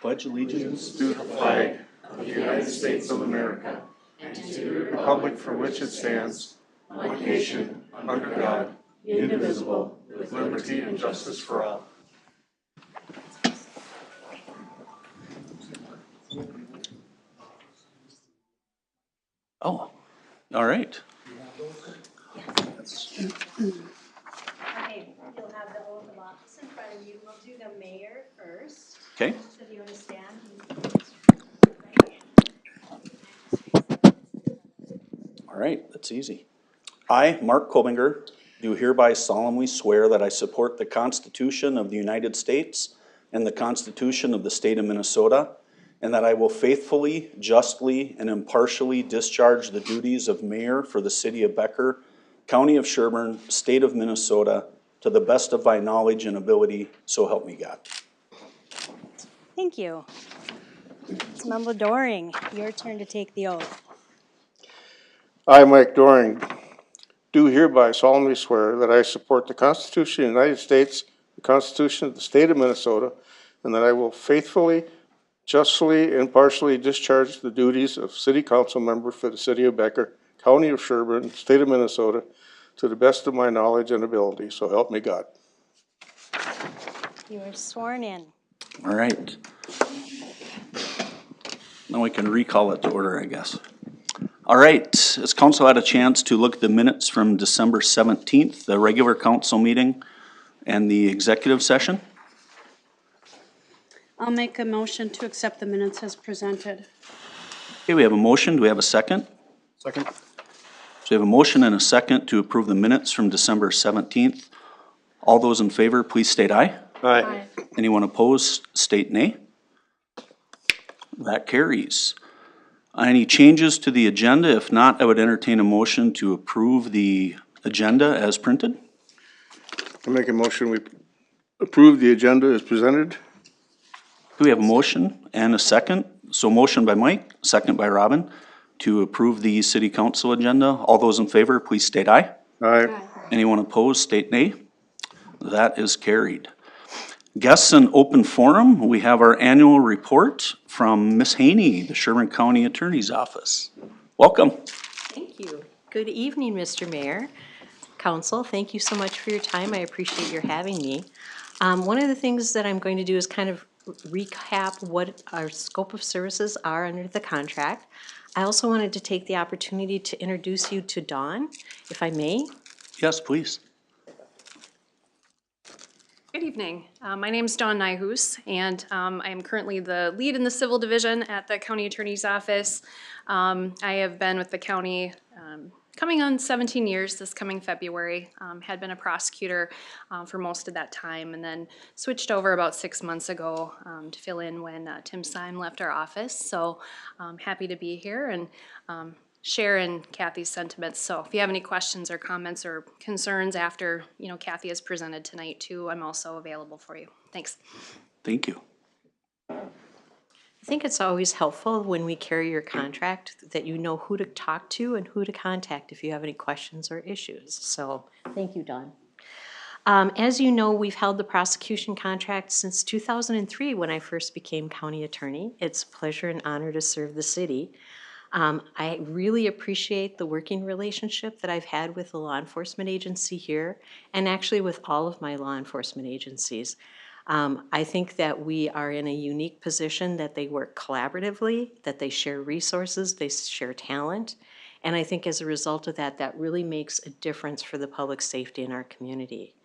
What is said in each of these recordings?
pledge allegiance to the flag of the United States of America and to the republic for which it stands, one nation, under God, indivisible, with liberty and justice for all. Oh, all right. Okay, you'll have the oath of office in front of you. We'll do the mayor first. Okay. So if you understand. All right, that's easy. I, Mark Kobinger, do hereby solemnly swear that I support the Constitution of the United States and the Constitution of the State of Minnesota, and that I will faithfully, justly, and impartially discharge the duties of mayor for the city of Becker, county of Sherburne, state of Minnesota, to the best of my knowledge and ability, so help me God. Thank you. Councilmember Doring, your turn to take the oath. I, Mike Doring, do hereby solemnly swear that I support the Constitution of the United States, the Constitution of the State of Minnesota, and that I will faithfully, justly, and impartially discharge the duties of City Council member for the City of Becker, County of Sherburne, State of Minnesota, to the best of my knowledge and ability, so help me God. You are sworn in. All right. Now we can recall it to order, I guess. All right, has council had a chance to look at the minutes from December 17th, the regular council meeting and the executive session? I'll make a motion to accept the minutes as presented. Okay, we have a motion. Do we have a second? Second. So we have a motion and a second to approve the minutes from December 17th. All those in favor, please state aye. Aye. Anyone opposed, state nay. That carries. Any changes to the agenda? If not, I would entertain a motion to approve the agenda as printed. I make a motion we approve the agenda as presented. Do we have a motion and a second? So motion by Mike, second by Robin, to approve the city council agenda. All those in favor, please state aye. Aye. Anyone opposed, state nay. That is carried. Guests and open forum, we have our annual report from Ms. Haney, the Sherburne County Attorney's Office. Welcome. Thank you. Good evening, Mr. Mayor, Council. Thank you so much for your time. I appreciate your having me. One of the things that I'm going to do is kind of recap what our scope of services are under the contract. I also wanted to take the opportunity to introduce you to Dawn, if I may. Yes, please. Good evening. My name is Dawn Nyhus, and I am currently the lead in the civil division at the county attorney's office. I have been with the county coming on 17 years this coming February. Had been a prosecutor for most of that time, and then switched over about 6 months ago to fill in when Tim Syme left our office. So happy to be here and share in Kathy's sentiments. So if you have any questions or comments or concerns after, Kathy has presented tonight too, I'm also available for you. Thanks. Thank you. I think it's always helpful when we carry your contract that you know who to talk to and who to contact if you have any questions or issues. So thank you, Dawn. As you know, we've held the prosecution contract since 2003 when I first became county attorney. It's a pleasure and honor to serve the city. I really appreciate the working relationship that I've had with the law enforcement agency here and actually with all of my law enforcement agencies. I think that we are in a unique position that they work collaboratively, that they share resources, they share talent, and I think as a result of that, that really makes a difference for the public safety in our community.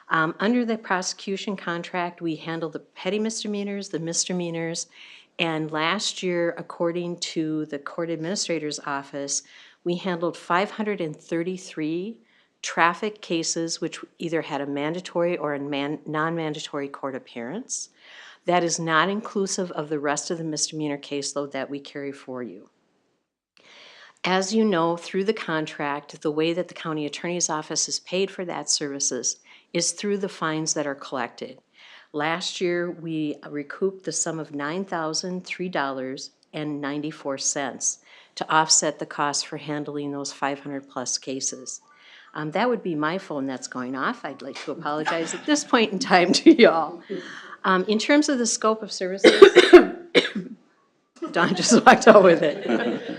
Under the prosecution contract, we handle the petty misdemeanors, the misdemeanors, and last year, according to the court administrator's office, we handled 533 traffic cases which either had a mandatory or a non-mandatory court appearance. That is not inclusive of the rest of the misdemeanor caseload that we carry for you. As you know, through the contract, the way that the county attorney's office is paid for that services is through the fines that are collected. Last year, we recouped the sum of $9,003.94 to offset the cost for handling those 500 plus cases. That would be my phone that's going off. I'd like to apologize at this point in time to y'all. In terms of the scope of services, Don just walked out with it.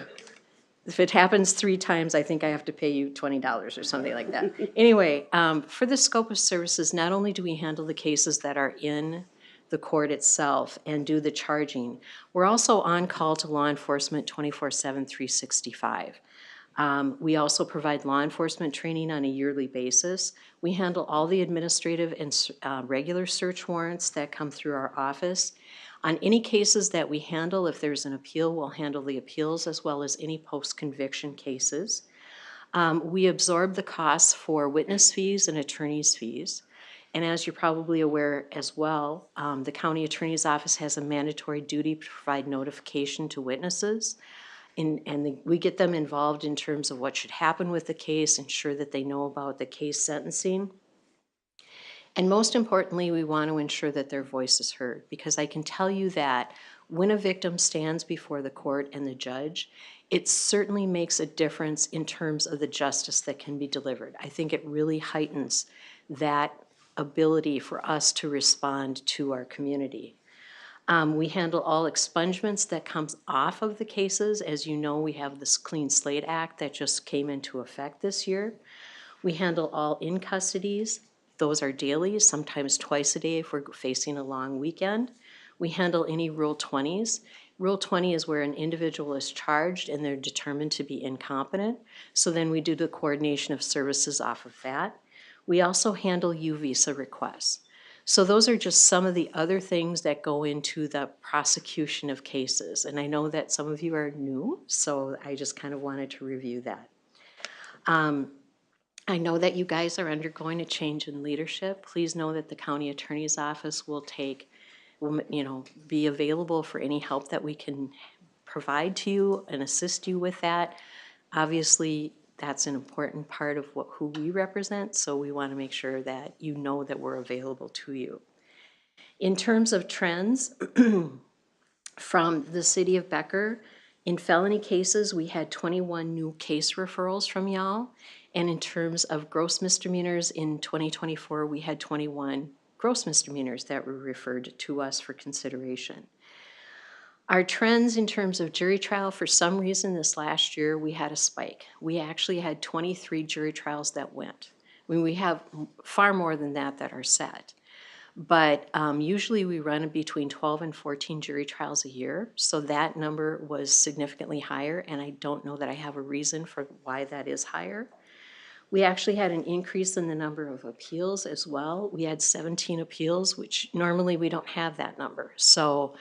If it happens 3 times, I think I have to pay you $20 or something like that. Anyway, for the scope of services, not only do we handle the cases that are in the court itself and do the charging, we're also on call to law enforcement 24/7, 365. We also provide law enforcement training on a yearly basis. We handle all the administrative and regular search warrants that come through our office. On any cases that we handle, if there's an appeal, we'll handle the appeals as well as any post-conviction cases. We absorb the costs for witness fees and attorney's fees. And as you're probably aware as well, the county attorney's office has a mandatory duty to provide notification to witnesses. We get them involved in terms of what should happen with the case, ensure that they know about the case sentencing. And most importantly, we want to ensure that their voice is heard, because I can tell you that when a victim stands before the court and the judge, it certainly makes a difference in terms of the justice that can be delivered. I think it really heightens that ability for us to respond to our community. We handle all expungements that comes off of the cases. As you know, we have this Clean Slate Act that just came into effect this year. We handle all in custodies. Those are daily, sometimes twice a day if we're facing a long weekend. We handle any Rule 20s. Rule 20 is where an individual is charged and they're determined to be incompetent. So then we do the coordination of services off of that. We also handle U visa requests. So those are just some of the other things that go into the prosecution of cases. And I know that some of you are new, so I just kind of wanted to review that. I know that you guys are undergoing a change in leadership. Please know that the county attorney's office will be available for any help that we can provide to you and assist you with that. Obviously, that's an important part of who we represent, so we want to make sure that you know that we're available to you. In terms of trends from the city of Becker, in felony cases, we had 21 new case referrals from y'all. And in terms of gross misdemeanors in 2024, we had 21 gross misdemeanors that were referred to us for consideration. Our trends in terms of jury trial, for some reason this last year, we had a spike. We actually had 23 jury trials that went. I mean, we have far more than that are set. But usually we run between 12 and 14 jury trials a year. So that number was significantly higher, and I don't know that I have a reason for why that is higher. We actually had an increase in the number of appeals as well. We had 17 appeals, which normally we don't have that number. So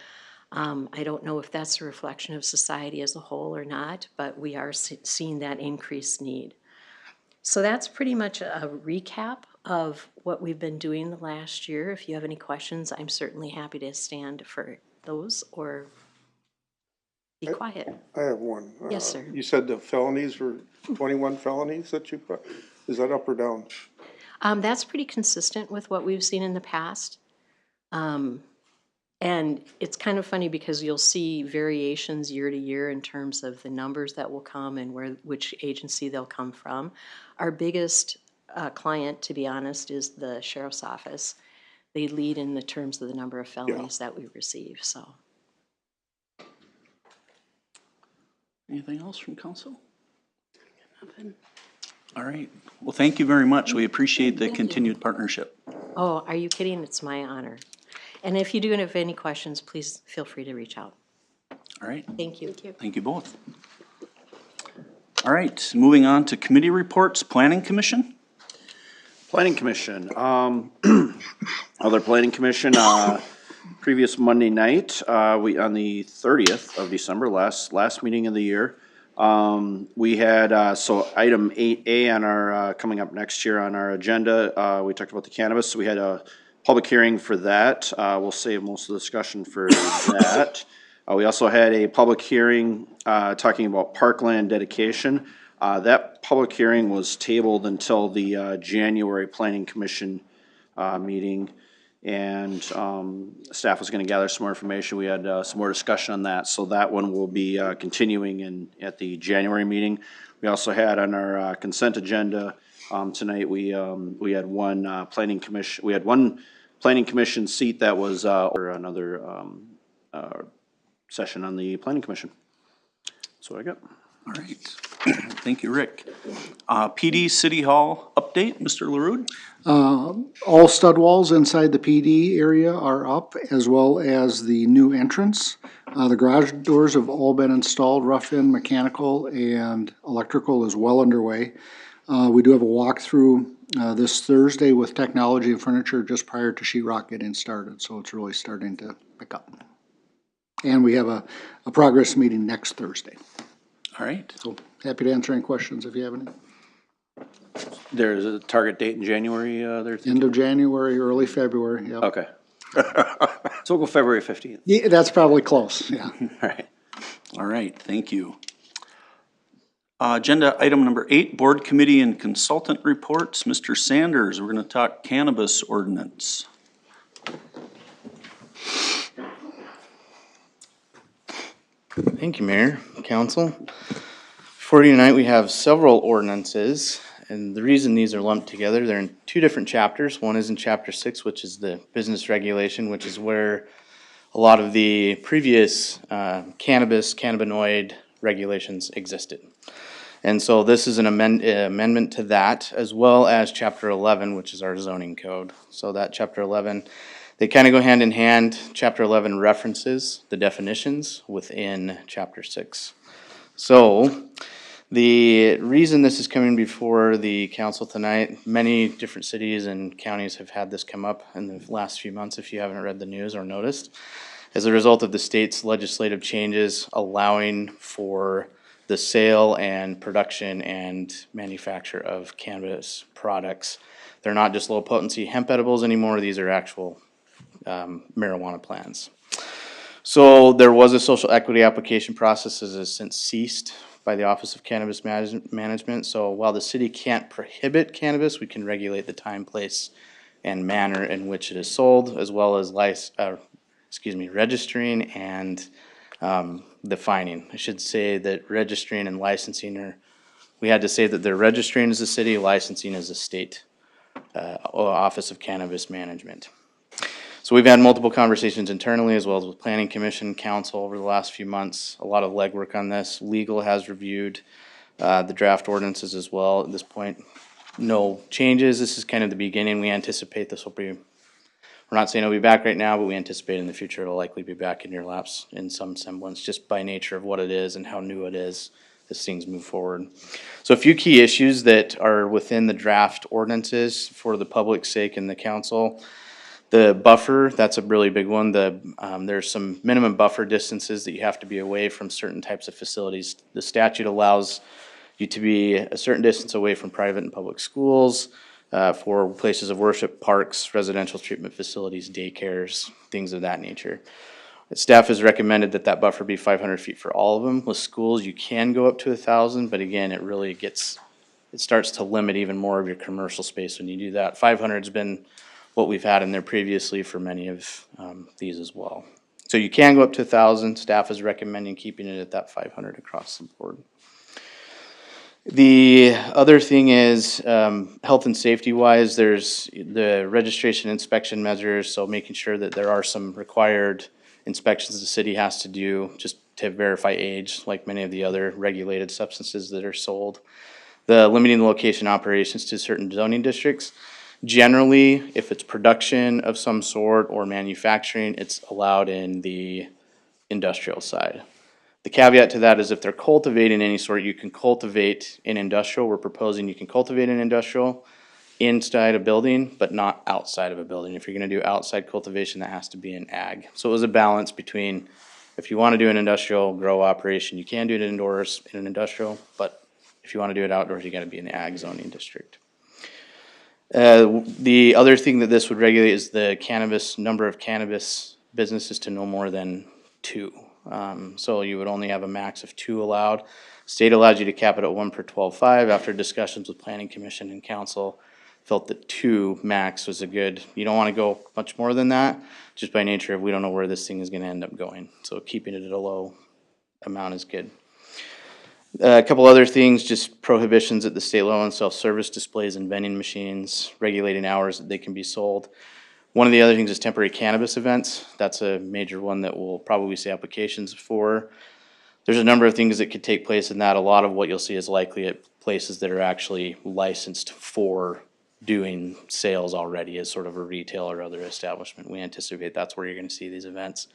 I don't know if that's a reflection of society as a whole or not, but we are seeing that increased need. So that's pretty much a recap of what we've been doing the last year. If you have any questions, I'm certainly happy to stand for those or be quiet. I have one. Yes, sir. You said the felonies were 21 felonies that you put, is that up or down? That's pretty consistent with what we've seen in the past. And it's kind of funny because you'll see variations year to year in terms of the numbers that will come and which agency they'll come from. Our biggest client, to be honest, is the sheriff's office. They lead in the terms of the number of felonies that we receive, so. Anything else from council? Nothing. All right. Well, thank you very much. We appreciate the continued partnership. Oh, are you kidding? It's my honor. And if you do have any questions, please feel free to reach out. All right. Thank you. Thank you both. All right, moving on to committee reports. Planning Commission? Planning Commission, other Planning Commission, previous Monday night, on the 30th of December, last meeting of the year. We had, so item 8A on our, coming up next year on our agenda, we talked about the cannabis, so we had a public hearing for that. We'll save most of the discussion for that. We also had a public hearing, talking about parkland dedication. That public hearing was tabled until the January Planning Commission meeting, and staff was going to gather some more information. We had some more discussion on that, so that one will be continuing at the January meeting. We also had on our consent agenda tonight. We had one Planning Commission. We had one planning commission seat that was, or another, session on the planning commission. That's what I got. All right. Thank you, Rick. PD City Hall update, Mr. LaRue? All stud walls inside the PD area are up, as well as the new entrance. The garage doors have all been installed, rough-in, mechanical, and electrical is well underway. We do have a walkthrough this Thursday with technology and furniture just prior to sheetrock getting started, so it's really starting to pick up. And we have a progress meeting next Thursday. All right. So happy to answer any questions if you have any. There's a target date in January, there? End of January, early February, yep. Okay. So we'll go February 15th. Yeah, that's probably close, yeah. All right. All right, thank you. Agenda item number 8, board committee and consultant reports. Mr. Sanders, we're gonna talk cannabis ordinance. Thank you, Mayor, Council. For you tonight, we have several ordinances, and the reason these are lumped together, they're in two different chapters. One is in Chapter 6, which is the business regulation, which is where a lot of the previous cannabis, cannabinoid regulations existed. And so this is an amendment to that, as well as Chapter 11, which is our zoning code. So that Chapter 11, they kind of go hand in hand. Chapter 11 references the definitions within Chapter 6. So the reason this is coming before the council tonight, many different cities and counties have had this come up in the last few months, if you haven't read the news or noticed, as a result of the state's legislative changes allowing for the sale and production and manufacture of cannabis products. They're not just low potency hemp edibles anymore, these are actual marijuana plants. So there was a social equity application process that has since ceased by the Office of Cannabis Management. So while the city can't prohibit cannabis, we can regulate the time, place, and manner in which it is sold, as well as registering and defining. I should say that registering and licensing are, we had to say that they're registering as a city, licensing as a state Office of Cannabis Management. So we've had multiple conversations internally as well as with Planning Commission, Council over the last few months. A lot of legwork on this. Legal has reviewed the draft ordinances as well. At this point, no changes. This is kind of the beginning. We anticipate this will be, we're not saying it'll be back right now, but we anticipate in the future it'll likely be back in your laps in some semblance, just by nature of what it is and how new it is as things move forward. So a few key issues that are within the draft ordinances for the public's sake and the council. The buffer, that's a really big one. There's some minimum buffer distances that you have to be away from certain types of facilities. The statute allows you to be a certain distance away from private and public schools, for places of worship, parks, residential treatment facilities, daycares, things of that nature. Staff has recommended that that buffer be 500 feet for all of them. With schools, you can go up to 1,000, but again, it really it starts to limit even more of your commercial space when you do that. 500's been what we've had in there previously for many of these as well. So you can go up to 1,000. Staff is recommending keeping it at that 500 across the board. The other thing is health and safety wise, there's the registration inspection measures, so making sure that there are some required inspections the city has to do just to verify age, like many of the other regulated substances that are sold. The limiting the location operations to certain zoning districts. Generally, if it's production of some sort or manufacturing, it's allowed in the industrial side. The caveat to that is if they're cultivating any sort, you can cultivate in industrial. We're proposing you can cultivate in industrial inside a building, but not outside of a building. If you're gonna do outside cultivation, that has to be in ag. So it was a balance between, if you wanna do an industrial grow operation, you can do it indoors in an industrial, but if you wanna do it outdoors, you gotta be in the ag zoning district. The other thing that this would regulate is the number of cannabis businesses to no more than 2. So you would only have a max of 2 allowed. State allows you to cap it at 1 per 12.5. After discussions with Planning Commission and Council, felt that 2 max was a good, you don't wanna go much more than that, just by nature of we don't know where this thing is gonna end up going. So keeping it at a low amount is good. A couple other things, just prohibitions at the state level on self-service displays and vending machines, regulating hours that they can be sold. One of the other things is temporary cannabis events. That's a major one that we'll probably see applications for. There's a number of things that could take place in that. A lot of what you'll see is likely at places that are actually licensed for doing sales already as sort of a retail or other establishment. We anticipate that's where you're gonna see these events.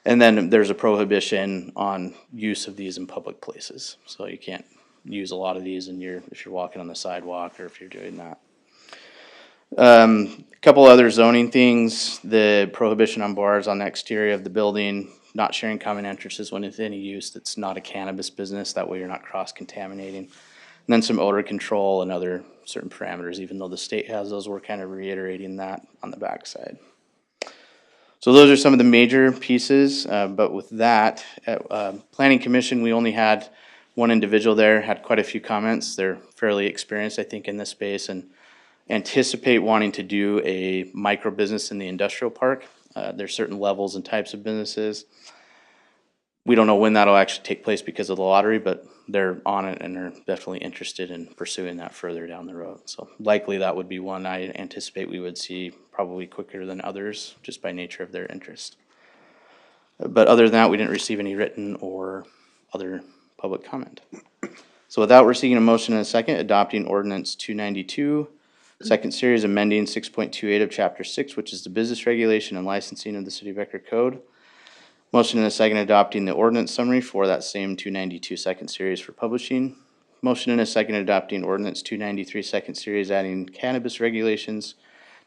And then there's a prohibition on use of these in public places. So you can't use a lot of these if you're walking on the sidewalk or if you're doing that. A couple other zoning things, the prohibition on bars on the exterior of the building, not sharing common entrances when it's any use that's not a cannabis business, that way you're not cross-contaminating. And then some odor control and other certain parameters, even though the state has those, we're kind of reiterating that on the backside. So those are some of the major pieces, but with that, at Planning Commission, we only had one individual there, had quite a few comments. They're fairly experienced, I think, in this space, and anticipate wanting to do a micro business in the industrial park. There's certain levels and types of businesses. We don't know when that'll actually take place because of the lottery, but they're on it and are definitely interested in pursuing that further down the road. So likely that would be one I anticipate we would see probably quicker than others, just by nature of their interest. But other than that, we didn't receive any written or other public comment. So with that, we're seeking a motion and a second, adopting ordinance 292, second series, amending 6.28 of chapter 6, which is the business regulation and licensing of the City of Becker Code. Motion and a second, adopting the ordinance summary for that same 292 second series for publishing. Motion and a second, adopting ordinance 293 second series, adding cannabis regulations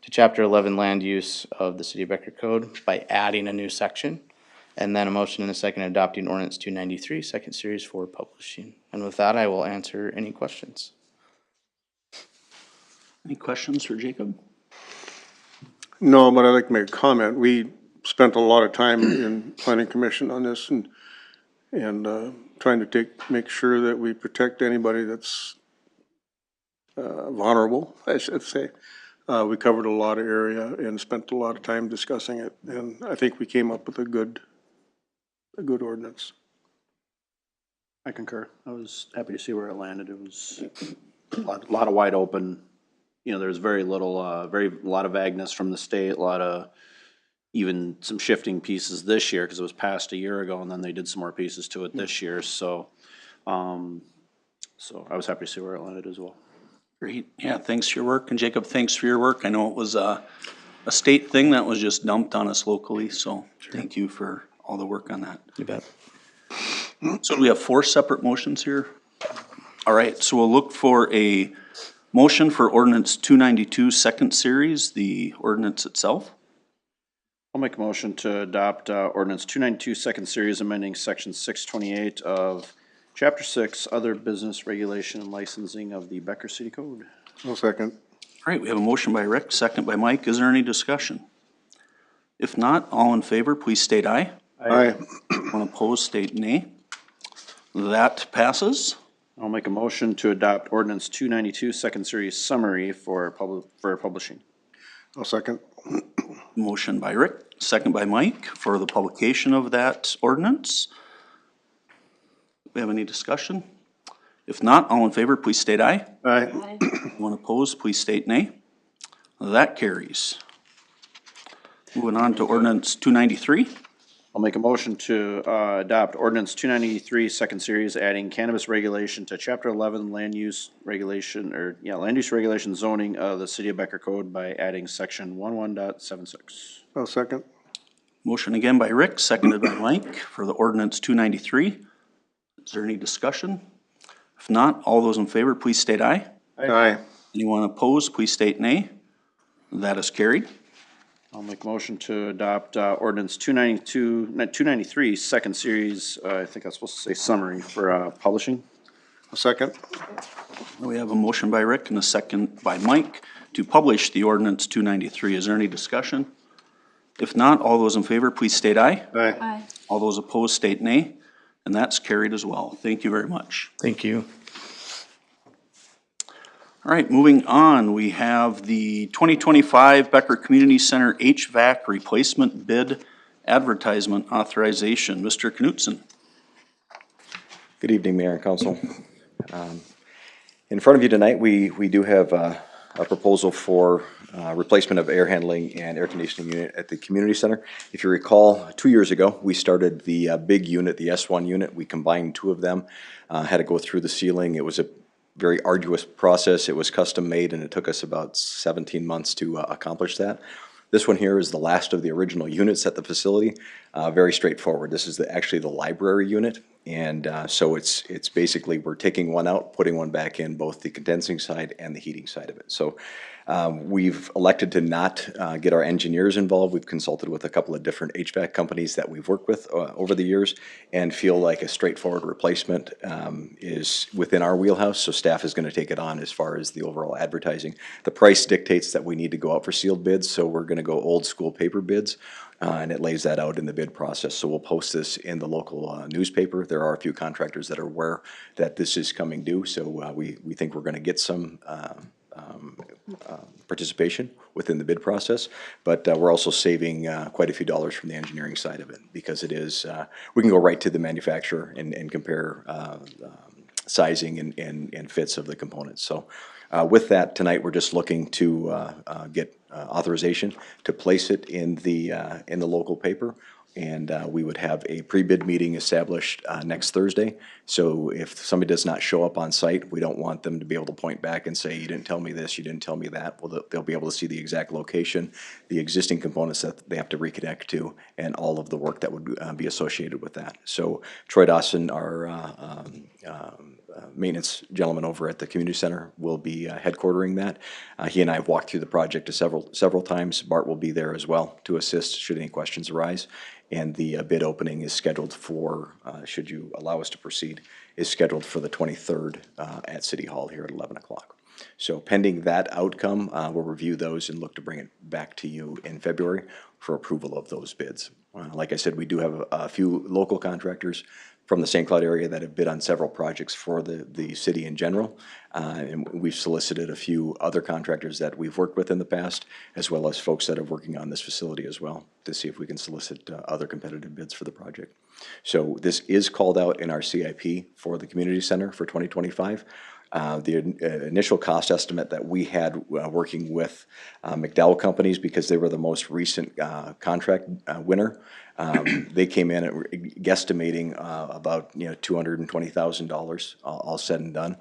to chapter 11 land use of the City of Becker Code by adding a new section. And then a motion and a second, adopting ordinance 293 second series for publishing. And with that, I will answer any questions. Any questions for Jacob? No, but I'd like to make a comment. We spent a lot of time in planning commission on this and trying to make sure that we protect anybody that's vulnerable, I should say. We covered a lot of area and spent a lot of time discussing it, and I think we came up with a good ordinance. I concur. I was happy to see where it landed. It was a lot of wide open. You know, there's very little, a lot of vagueness from the state, a lot of even some shifting pieces this year, because it was passed a year ago, and then they did some more pieces to it this year. So, so I was happy to see where it landed as well. Great. Yeah, thanks for your work. And Jacob, thanks for your work. I know it was a state thing that was just dumped on us locally, so thank you for all the work on that. You bet. So we have 4 separate motions here. All right, so we'll look for a motion for ordinance 292 second series, the ordinance itself. I'll make a motion to adopt ordinance 292 second series, amending section 628 of chapter 6, other business regulation and licensing of the Becker City Code. I'll second. All right, we have a motion by Rick, second by Mike. Is there any discussion? If not, all in favor, please state aye. Aye. When opposed, state nay. That passes. I'll make a motion to adopt ordinance 292 second series summary for publishing. I'll second. Motion by Rick, second by Mike for the publication of that ordinance. We have any discussion? If not, all in favor, please state aye. Aye. When opposed, please state nay. That carries. Moving on to ordinance 293. I'll make a motion to adopt ordinance 293 second series, adding cannabis regulation to chapter 11 land use regulation, land use regulation zoning of the City of Becker Code by adding section 11.76. I'll second. Motion again by Rick, seconded by Mike for the ordinance 293. Is there any discussion? If not, all those in favor, please state aye. Aye. Anyone opposed, please state nay. That is carried. I'll make a motion to adopt ordinance 293 second series, I think I was supposed to say summary for publishing. I'll second. We have a motion by Rick and a second by Mike to publish the ordinance 293. Is there any discussion? If not, all those in favor, please state aye. Aye. Aye. All those opposed, state nay. And that's carried as well. Thank you very much. Thank you. All right, moving on, we have the 2025 Becker Community Center HVAC replacement bid advertisement authorization. Mr. Knutson. Good evening, Mayor and Council. In front of you tonight, we do have a proposal for replacement of air handling and air conditioning unit at the community center. If you recall, 2 years ago, we started the big unit, the S1 unit. We combined two of them, had to go through the ceiling. It was a very arduous process. It was custom made, and it took us about 17 months to accomplish that. This one here is the last of the original units at the facility. Very straightforward. This is actually the library unit, and so it's basically we're taking one out, putting one back in, both the condensing side and the heating side of it. So we've elected to not get our engineers involved. We've consulted with a couple of different HVAC companies that we've worked with over the years, and feel like a straightforward replacement is within our wheelhouse. So staff is going to take it on as far as the overall advertising. The price dictates that we need to go out for sealed bids, so we're going to go old school paper bids. And it lays that out in the bid process. So we'll post this in the local newspaper. There are a few contractors that are aware that this is coming due, so we think we're going to get some participation within the bid process. But we're also saving quite a few dollars from the engineering side of it, because it is, we can go right to the manufacturer and compare sizing and fits of the components. So with that, tonight, we're just looking to get authorization to place it in the local paper. And we would have a pre-bid meeting established next Thursday. So if somebody does not show up on site, we don't want them to be able to point back and say, you didn't tell me this, you didn't tell me that. Well, they'll be able to see the exact location, the existing components that they have to reconnect to, and all of the work that would be associated with that. So Troy Dawson, our maintenance gentleman over at the community center, will be headquartering that. He and I have walked through the project several times. Bart will be there as well to assist should any questions arise. And the bid opening is scheduled for, should you allow us to proceed, is scheduled for the 23rd at City Hall here at 11 o'clock. So pending that outcome, we'll review those and look to bring it back to you in February for approval of those bids. Like I said, we do have a few local contractors from the St. Cloud area that have bid on several projects for the city in general. And we've solicited a few other contractors that we've worked with in the past, as well as folks that are working on this facility as well, to see if we can solicit other competitive bids for the project. So this is called out in our CIP for the community center for 2025. The initial cost estimate that we had working with McDowell companies, because they were the most recent contract winner, they came in at guesstimating about $220,000 all said and done.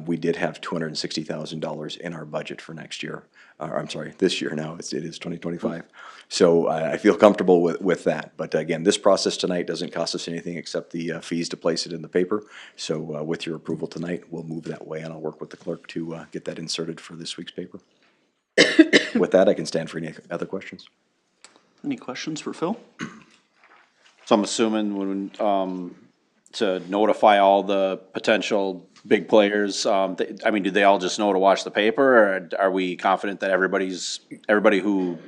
We did have $260,000 in our budget for next year. I'm sorry, this year now. It is 2025. So I feel comfortable with that. But again, this process tonight doesn't cost us anything except the fees to place it in the paper. So with your approval tonight, we'll move that way, and I'll work with the clerk to get that inserted for this week's paper. With that, I can stand for any other questions. Any questions for Phil? So I'm assuming when, to notify all the potential big players, do they all just know to watch the paper, or are we confident that everybody who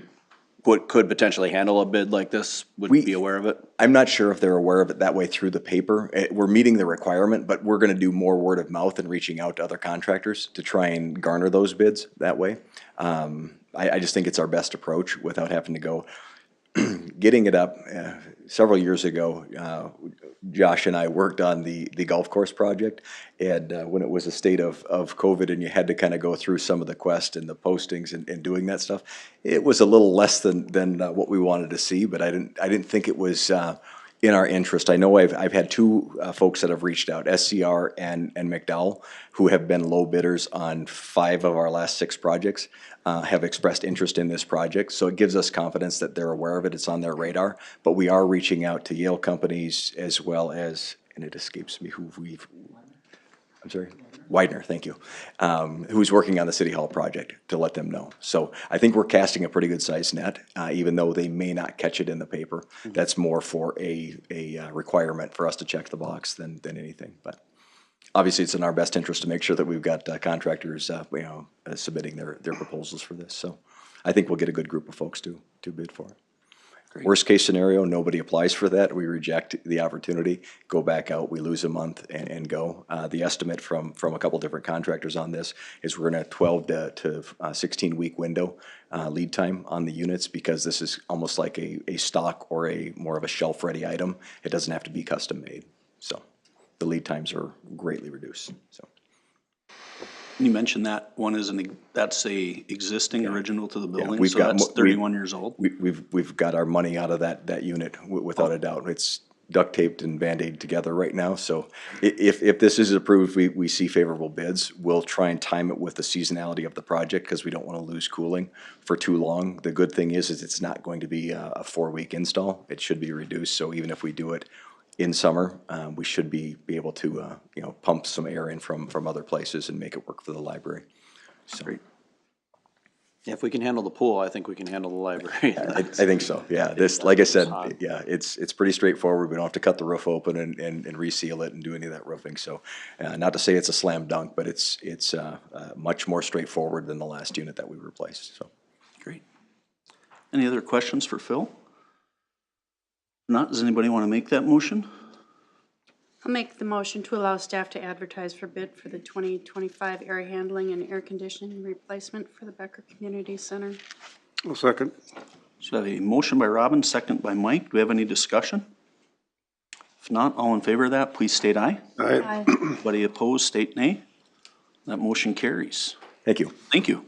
could potentially handle a bid like this would be aware of it? I'm not sure if they're aware of it that way through the paper. We're meeting the requirement, but we're gonna do more word of mouth and reaching out to other contractors to try and garner those bids that way. I just think it's our best approach without having to go getting it up. Several years ago, Josh and I worked on the golf course project, and when it was a state of COVID and you had to kind of go through some of the quest and the postings and doing that stuff, it was a little less than what we wanted to see, but I didn't think it was in our interest. I know I've had two folks that have reached out, SCR and McDowell, who have been low bidders on 5 of our last 6 projects, have expressed interest in this project. So it gives us confidence that they're aware of it, it's on their radar. But we are reaching out to Yale companies as well as, and it escapes me who I'm sorry, Widener, thank you, who's working on the City Hall project, to let them know. So I think we're casting a pretty good sized net, even though they may not catch it in the paper. That's more for a requirement for us to check the box than anything. But obviously, it's in our best interest to make sure that we've got contractors, submitting their proposals for this. So I think we'll get a good group of folks to bid for it. Great. Worst case scenario, nobody applies for that. We reject the opportunity, go back out, we lose a month and go. The estimate from a couple different contractors on this is we're in a 12 to 16 week window lead time on the units, because this is almost like a stock or more of a shelf ready item. It doesn't have to be custom made. So the lead times are greatly reduced. So You mentioned that one is that's a existing original to the building, we've so got that's 31 years old. We've got our money out of that unit without a doubt. It's duct taped and Band-Aid together right now, so if this is approved, we see favorable bids, we'll try and time it with the seasonality of the project, because we don't wanna lose cooling for too long. The good thing is it's not going to be a 4-week install. It should be reduced, so even if we do it in summer, we should be able to, pump some air in from other places and make it work for the library. So, If we can handle the pool, I think we can handle the library. I think so, yeah. This, like I said, yeah, it's pretty straightforward. We don't have to cut the roof open and reseal it and do any of that roofing, so, not to say it's a slam dunk, but it's much more straightforward than the last unit that we replaced, so. Great. Any other questions for Phil? Not, does anybody want to make that motion? I'll make the motion to allow staff to advertise for bid for the 2025 air handling and air conditioning replacement for the Becker Community Center. I'll second. So I have a motion by Robin, second by Mike. Do we have any discussion? If not, all in favor of that, please state aye. Aye. Anybody opposed, state nay. That motion carries. Thank you. Thank you.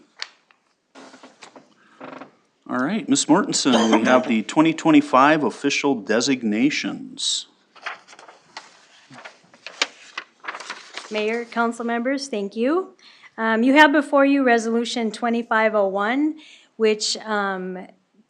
All right, Ms. Mortensen, we have the 2025 official designations. Mayor, council members, thank you. You have before you Resolution 2501, which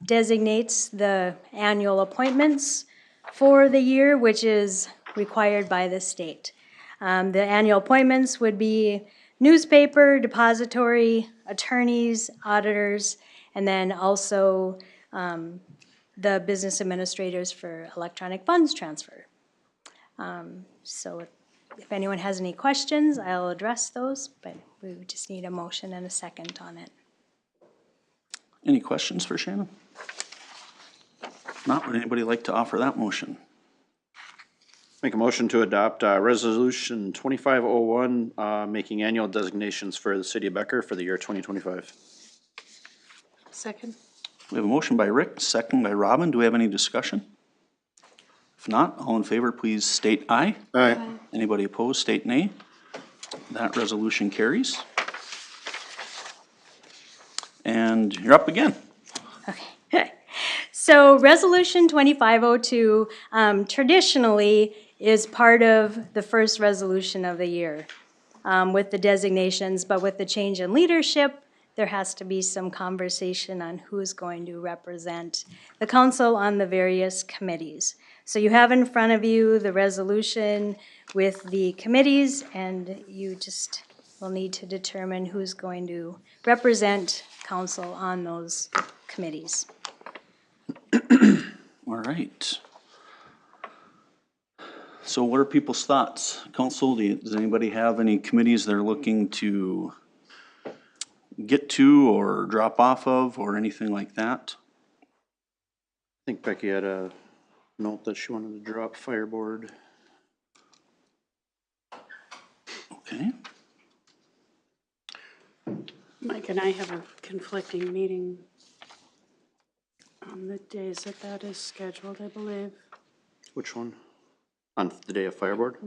designates the annual appointments for the year, which is required by the state. The annual appointments would be newspaper, depository, attorneys, auditors, and then also the business administrators for electronic funds transfer. So if anyone has any questions, I'll address those, but we would just need a motion and a second on it. Any questions for Shannon? Not, would anybody like to offer that motion? Make a motion to adopt, resolution 2501, making annual designations for the city of Becker for the year 2025. Second. We have a motion by Rick, second by Robin. Do we have any discussion? If not, all in favor, please state aye. Aye. Anybody opposed, state nay. That resolution carries. And you're up again. Okay. So Resolution 2502 traditionally is part of the first resolution of the year with the designations, but with the change in leadership, there has to be some conversation on who's going to represent the council on the various committees. So you have in front of you the resolution with the committees, and you just will need to determine who's going to represent council on those committees. All right. So what are people's thoughts? Council, does anybody have any committees they're looking to get to or drop off of or anything like that? I think Becky had a note that she wanted to drop fireboard. Okay. Mike and I have a conflicting meeting on the days that is scheduled, I believe. Which one? On the day of fireboard?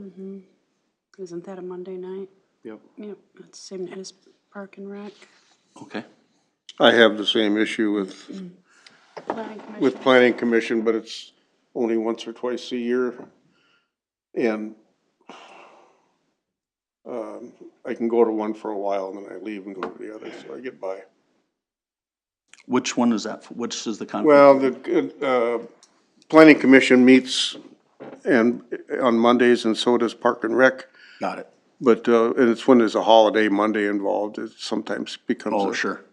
Isn't that a Monday night? Yep. Yep, that's the same night as Park and Rec. Okay. I have the same issue with Planning Commission. planning commission, but it's only once or twice a year. And I can go to one for a while and then I leave and go to the other, so I get by. Which one is that? Which is the conflict? Well, the planning commission meets and on Mondays, and so does Park and Rec. Got it. But and it's when there's a holiday Monday involved, it sometimes becomes Oh, sure.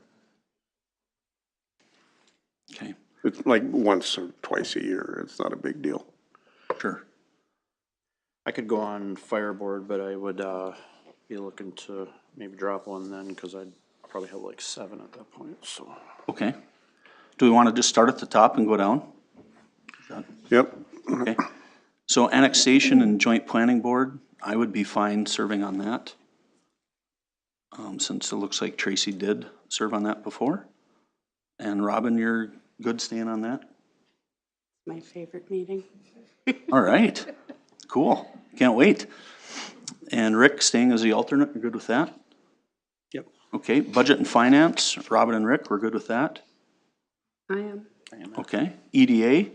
Okay, it's like once or twice a year. It's not a big deal. sure. I could go on fireboard, but I would be looking to maybe drop one then, because I'd probably have like 7 at that point, so. Okay. Do we want to just start at the top and go down? Yep. Okay. So annexation and joint planning board, I would be fine serving on that. Since it looks like Tracy did serve on that before. And Robin, you're good staying on that? My favorite meeting. All right, cool, can't wait. And Rick staying as the alternate, you're good with that? Okay, budget and finance, Robin and Rick, we're good with that? I am. Okay, EDA,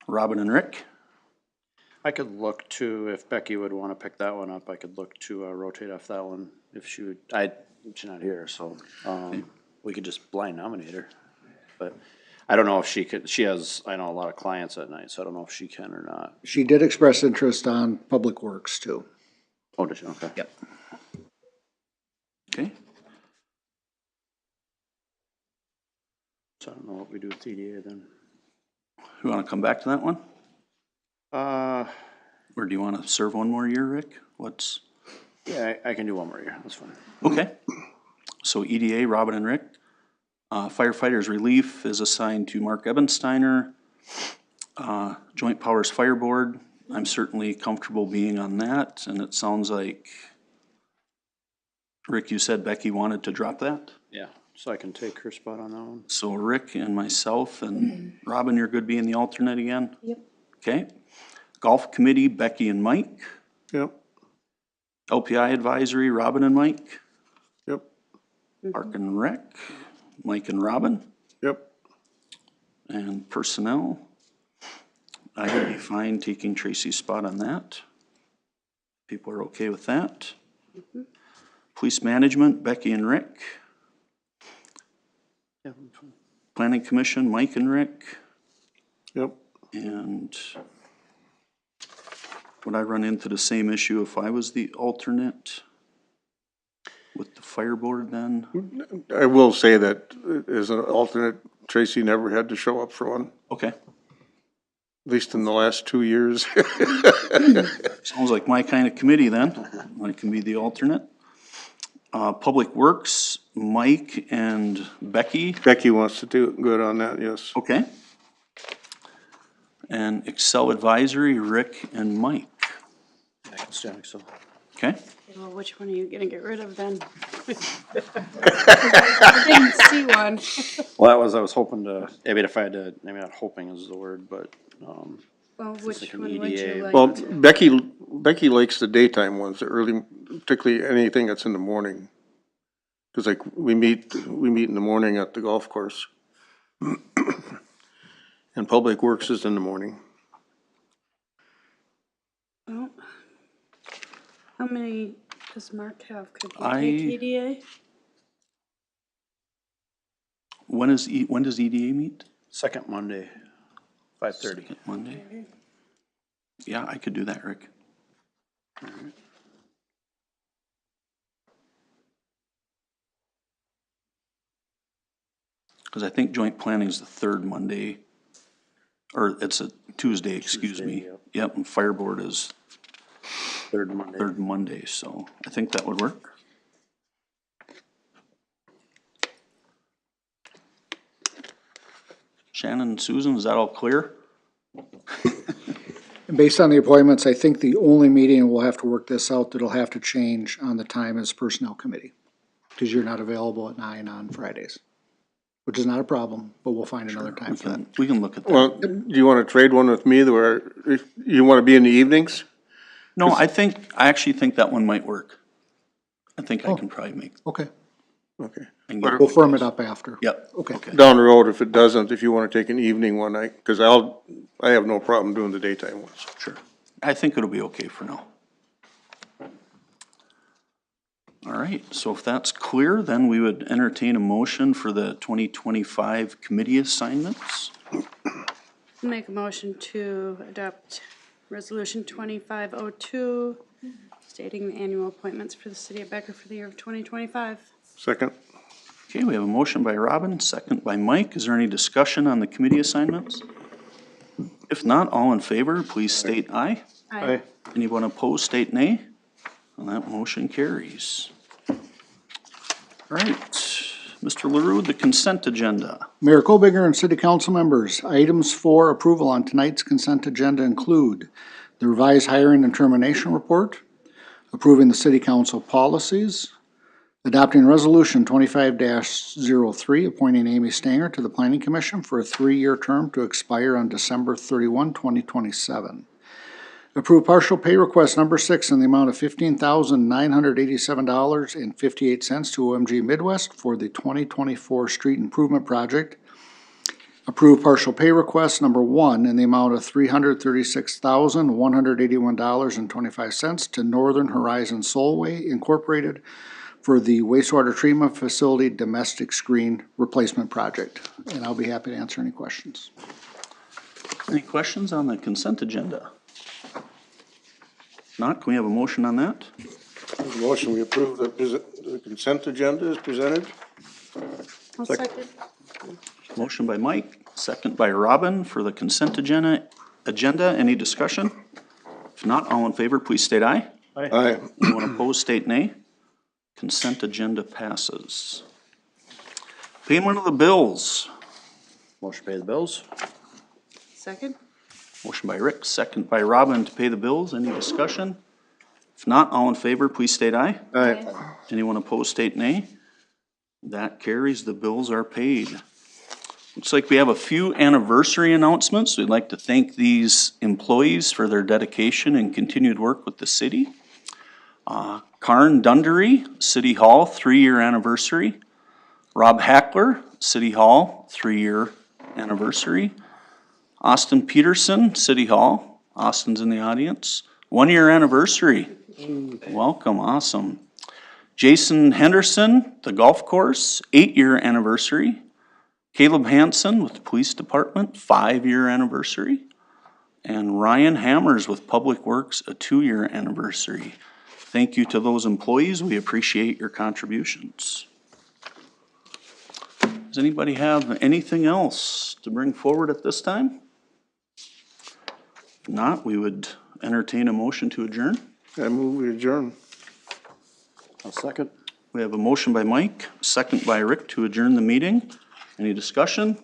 Robin and Rick, I could look to, if Becky would wanna pick that one up, I could look to, rotate off that one, if she would, she's not here, so, we could just blind nominate her. But I don't know if she could, she has, I know a lot of clients at night, so I don't know if she can or not. She did express interest on Public Works too. Oh, did she? Okay. Yep. okay? So I don't know what we do with EDA then. You wanna come back to that one? Or do you wanna serve one more year, Rick? What's, Yeah, I can do one more year, that's fine. okay. So EDA, Robin and Rick. Firefighters Relief is assigned to Mark Ebensteiner. Joint Powers Fire Board, I'm certainly comfortable being on that, and it sounds like, Rick, you said Becky wanted to drop that? Yeah, so I can take her spot on that one. So Rick and myself and Robin, you're good being the alternate again? Yep. Okay. Golf Committee, Becky and Mike. Yep, LPI Advisory, Robin and Mike. yep, Park and Rec, Mike and Robin. yep. And Personnel, I would be fine taking Tracy's spot on that. People are okay with that. Police Management, Becky and Rick. Yeah, I'm fine. Planning Commission, Mike and Rick. Yep. And would I run into the same issue if I was the alternate with the fire board then? I will say that as an alternate, Tracy never had to show up for one, Okay, at least in the last 2 years. sounds like my kind of committee then. I can be the alternate. Public Works, Mike and Becky. Becky wants to do good on that, yes. Okay. And Excel Advisory, Rick and Mike. I can stand so. Okay, Well, which one are you gonna get rid of then? I didn't see one. Well, that was, I was hoping to, I mean, if I had to, maybe not hoping is the word, but, Well, which like an one would EDA. you like? Well, to- Becky likes the daytime ones, the early, particularly anything that's in the morning. Cause like, we meet in the morning at the golf course. And Public Works is in the morning. Well, how many does Mark have? Could he I- take EDA? when does EDA meet? second Monday, 5:30. Second Monday? Yeah, I could do that, Rick. Cause I think joint planning is the third Monday, or it's a Tuesday, excuse me. Tuesday, yep. Yep, and fire board is Third Monday. third Monday, so I think that would work. Shannon and Susan, is that all clear? And based on the appointments, I think the only meeting we'll have to work this out that'll have to change on the time is Personnel Committee. Cause you're not available at 9 on Fridays, which is not a problem, but we'll find another time for that. We can look at that. Well, do you wanna trade one with me where, if you wanna be in the evenings? No, I actually think that one might work. I think I can probably make, Okay, Okay. I can get- we'll firm it up after. Yep. Okay. Down the road, if it doesn't, if you wanna take an evening one night, cause I have no problem doing the daytime ones. Sure. I think it'll be okay for now. All right, so if that's clear, then we would entertain a motion for the 2025 committee assignments. Make a motion to adopt Resolution 2502, stating the annual appointments for the city of Becker for the year of 2025. Second? Okay, we have a motion by Robin, second by Mike. Is there any discussion on the committee assignments? If not, all in favor, please state aye. Aye. Anyone opposed, state nay. And that motion carries. All right, Mr. LaRue, the consent agenda. Mayor Colbinger and city council members, items for approval on tonight's consent agenda include the revised hiring and termination report, approving the city council policies, adopting resolution 25-03, appointing Amy Stanger to the planning commission for a 3-year term to expire on December 31, 2027. Approve partial pay request number 6 in the amount of $15,987.58 to OMG Midwest for the 2024 street improvement project. Approve partial pay request number 1 in the amount of $336,181.25 to Northern Horizon Solway Incorporated for the wastewater treatment facility domestic screen replacement project. And I'll be happy to answer any questions. Any questions on the consent agenda? If not, can we have a motion on that? Motion, we approve the consent agenda is presented. I'll second. Motion by Mike, second by Robin for the consent agenda. Any discussion? If not, all in favor, please state aye. Aye. Anyone opposed, state nay. Consent agenda passes. Payment of the bills. Motion to pay the bills? Second? Motion by Rick, second by Robin to pay the bills. Any discussion? If not, all in favor, please state aye. Aye. Anyone opposed, state nay. That carries, the bills are paid. Looks like we have a few anniversary announcements. We'd like to thank these employees for their dedication and continued work with the city. Karn Dundery, City Hall, 3-year anniversary. Rob Hackler, City Hall, 3-year anniversary. Austin Peterson, City Hall. Austin's in the audience. 1-year anniversary. Welcome, awesome. Jason Henderson, the golf course, 8-year anniversary. Caleb Hansen with the police department, 5-year anniversary. And Ryan Hammers with Public Works, a 2-year anniversary. Thank you to those employees. We appreciate your contributions. Does anybody have anything else to bring forward at this time? If not, we would entertain a motion to adjourn. I move we adjourn. I'll second. We have a motion by Mike, second by Rick to adjourn the meeting. Any discussion?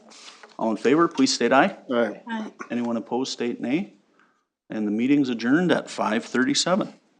All in favor, please state aye. Aye. Aye. Anyone opposed, state nay. And the meeting's adjourned at 5:37.